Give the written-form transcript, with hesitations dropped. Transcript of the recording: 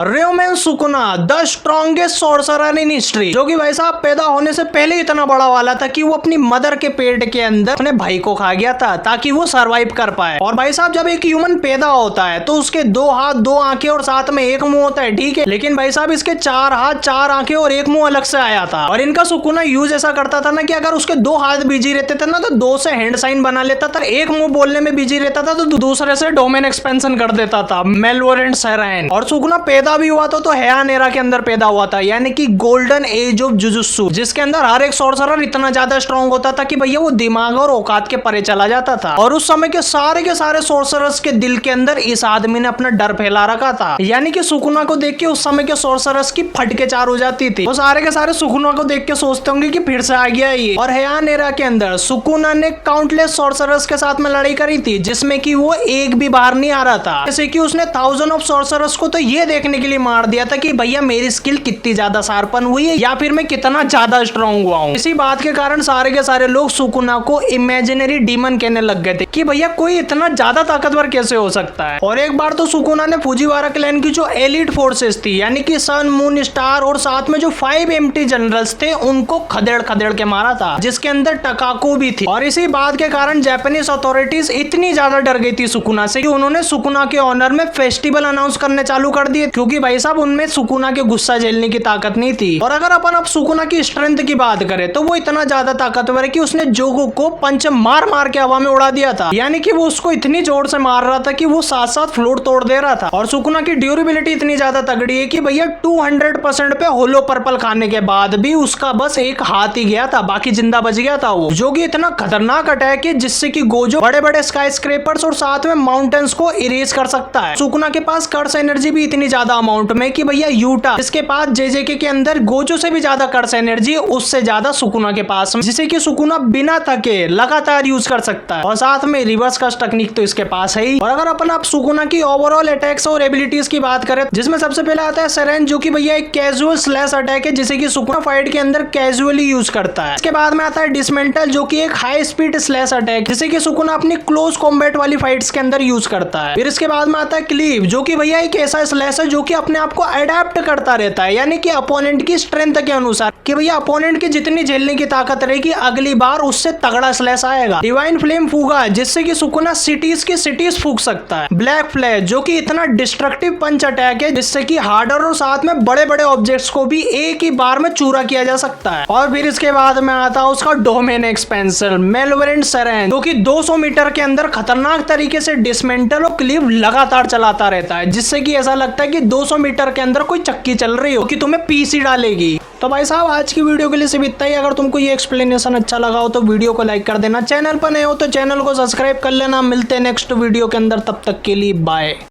र्योमेन Sukuna the strongest sorcerer in history, जो कि भाई साहब पैदा होने से पहले इतना बड़ा वाला था कि वो अपनी मदर के पेट के अंदर अपने भाई को खा गया था ताकि वो सरवाइव कर पाए। और भाई साहब जब एक ह्यूमन पैदा होता है तो उसके 2 हाथ 2 आंखें और साथ में एक मुंह होता है, ठीक है। लेकिन भाई साहब इसके 4 हाथ 4 आंखें और एक मुंह अलग से आया था। और इनका सुकुना यूज ऐसा करता था ना कि अगर उसके 2 हाथ बिजी रहते थे ना तो 2 से हैंड साइन बना लेता था, एक मुंह बोलने में बिजी रहता था तो दूसरे से डोमेन एक्सपेंशन कर देता था, मेलवोरेंट सेराइन। और सुकुना पैदा भी हुआ तो हेयान एरा के अंदर पैदा हुआ था, यानी कि गोल्डन एज ऑफ जुजुत्सु, जिसके अंदर हर एक सॉर्सरर इतना ज्यादा स्ट्रॉन्ग होता था कि भैया वो दिमाग और औकात के परे चला जाता था। और उस समय के सारे सॉर्सरर्स के दिल के अंदर इस आदमी ने अपना डर फैला रखा था, यानी कि सुकुना को देख के उस समय के सॉर्सरर्स की फटके चार हो जाती थी। वो सारे के सारे सुकुना को देख के सोचते होंगे कि फिर से आ गया ये। और हेयान एरा के अंदर सुकुना ने काउंटलेस सॉर्सरर्स के साथ में लड़ाई करी थी, जिसमें कि वो एक भी बाहर नहीं आ रहा था। जैसे कि उसने 1000 ऑफ सॉर्सरर्स को तो ये देखने के लिए मार दिया था कि भैया मेरी स्किल कितनी ज्यादा शार्पन हुई है या फिर मैं कितना ज्यादा स्ट्रॉन्ग हुआ हूँ। इसी बात के कारण सारे के सारे लोग सुकुना को इमेजिनरी डीमन कहने लग गए थे कि भैया कोई इतना ज्यादा ताकतवर कैसे हो सकता है। और एक बार तो सुकुना ने फुजीवारा क्लैन की जो एलिट फोर्सेस थी, यानी कि सन, मून, स्टार और साथ में जो 5 एम्प्टी जनरल्स थे, उनको खदेड़ खदेड़ के मारा था, जिसके अंदर टकाको भी थी। और इसी बात के कारण जापानीज अथॉरिटीज इतनी ज्यादा डर गई थी सुकुना से कि उन्होंने सुकुना के ऑनर में फेस्टिवल अनाउंस करने चालू कर दिए, क्योंकि भाई साहब उनमें सुकुना के गुस्सा झेलने की ताकत नहीं थी। और अगर अपन अब सुकुना की स्ट्रेंथ की बात करें तो वो इतना ज्यादा ताकतवर है कि उसने जोगो को पंच मार मार के हवा में उड़ा दिया था, यानी कि वो उसको इतनी जोर से मार रहा था कि वो साथ साथ फ्लोर तोड़ दे रहा था। और सुकुना की ड्यूरेबिलिटी इतनी ज्यादा तगड़ी है कि भैया 200% पे होलो पर्पल खाने के बाद भी उसका बस एक हाथ ही गया था, बाकी जिंदा बच गया था वो, जो कि इतना खतरनाक अटैक है जिससे कि गोजो बड़े बड़े स्काई स्क्रेपर्स और साथ में माउंटेन्स को इरेज कर सकता है। सुकुना के पास कर्स एनर्जी भी इतनी ज्यादा अमाउंट में कि भैया यूटा, इसके पास जेजेके के अंदर गोजो से भी ज्यादा कर्स एनर्जी, उससे ज्यादा सुकुना के पास, जिसे कि सुकुना बिना थके लगातार यूज कर सकता है। और साथ में रिवर्स कर्स टेक्निक तो इसके पास है ही। और अगर अपन आप सुकुना की ओवरऑल अटैक्स और एबिलिटीज की बात करें, जिसमें सबसे पहले आता है सेरेन, जो कि भैया एक कैजुअल स्लैश अटैक है जिसे कि सुकुना फाइट के अंदर कैजुअली यूज करता है। इसके बाद में आता है डिसमेंटल, जो कि एक हाई स्पीड स्लैश अटैक जिसे कि सुकुना अपनी क्लोज कॉम्बैट वाली फाइट्स के अंदर यूज करता है। फिर इसके बाद में आता है क्लीव, जो कि भैया एक ऐसा स्लैश है जो कि अपने आप को अडेप्ट करता रहता है, यानी कि अपोनेंट की स्ट्रेंथ के अनुसार, कि भैया अपोनेंट की जितनी झेलने की ताकत रहेगी अगली बार उससे तगड़ा स्लैश आएगा। डिवाइन फ्लेम फूगा, जिससे कि सुकुना सिटीज की सिटीज फूक सकता है। ब्लैक फ्लैश, जो कि इतना डिस्ट्रक्टिव पंच अटैक है जिससे कि हार्डर और साथ में बड़े बड़े ऑब्जेक्ट्स को भी एक ही बार में चूरा किया जा सकता है। और फिर इसके बाद में आता है उसका डोमेन एक्सपेंशन, मेलवोरेंट सेरेन, जो कि 200 मीटर के अंदर खतरनाक तरीके से डिसमेंटल और क्लीव लगातार चलाता रहता है, जिससे कि ऐसा लगता है कि 200 मीटर के अंदर कोई चक्की चल रही हो कि तुम्हें पीसी डालेगी। तो भाई साहब आज की वीडियो के लिए सिर्फ इतना ही। अगर तुमको ये एक्सप्लेनेशन अच्छा लगा हो तो वीडियो को लाइक कर देना, चैनल पर नए हो तो चैनल को सब्सक्राइब कर लेना। मिलते हैं नेक्स्ट वीडियो के अंदर, तब तक के लिए बाय।